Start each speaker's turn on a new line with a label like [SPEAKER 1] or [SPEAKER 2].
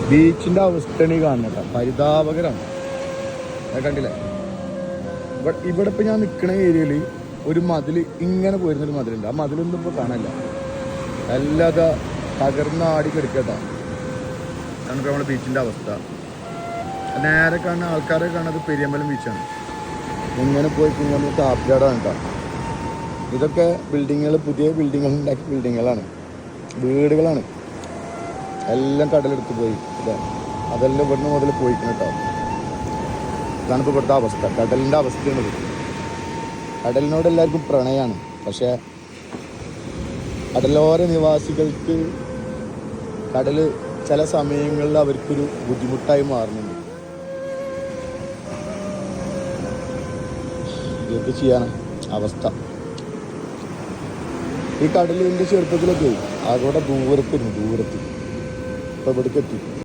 [SPEAKER 1] ബീച്ചിന്റെ അവസ്ഥയാണ് ഈ കാണുന്നത്. പരിതാപകരമാണ്. കണ്ടില്ലേ? ഇവിടെ ഇപ്പൊ ഞാൻ നിൽക്കുന്ന ഏരിയയിൽ ഒരു മതിൽ ഇങ്ങനെ പോയിരുന്നൊരു മതിലുണ്ട്. ആ മതിലൊന്നും ഇപ്പോൾ കാണാനില്ല. അല്ലാതെ തകർന്നാടി കിടക്കട്ടാ. അതാണ് ഇപ്പോൾ നമ്മുടെ ബീച്ചിന്റെ അവസ്ഥ. നേരെ കാണുന്ന ആൾക്കാരെ കാണുന്നത് പെരിയമ്പലം ബീച്ചാണ്. ഇങ്ങനെ പോയി നമ്മൾ താപ്പിലാടാണ് കേട്ടോ. ഇതൊക്കെ ബിൽഡിങ്ങുകൾ, പുതിയ ബിൽഡിങ്ങുകൾ ഉണ്ടാക്കിയ ബിൽഡിങ്ങുകളാണ്, വീടുകളാണ്. എല്ലാം കടലെടുത്ത് പോയി. അതെല്ലാം ഇവിടുന്ന് മുതൽ പോയിക്കണം കേട്ടോ. ഇതാണ് ഇപ്പോൾ ഇവിടുത്തെ അവസ്ഥ. കടലിൻ്റെ അവസ്ഥയാണിത്. കടലിനോട് എല്ലാവർക്കും പ്രണയമാണ്. പക്ഷേ കടലോര നിവാസികൾക്ക് കടൽ ചില സമയങ്ങളിൽ അവർക്കൊരു ബുദ്ധിമുട്ടായി മാറുന്നുണ്ട്. എന്ത് ചെയ്യാനാ അവസ്ഥ? ഈ കടലിൻ്റെ ചെറുപ്പത്തിലൊക്കെ അതോടെ ദൂരത്ത് ഇപ്പോൾ ഇവിടേക്ക് എത്തി.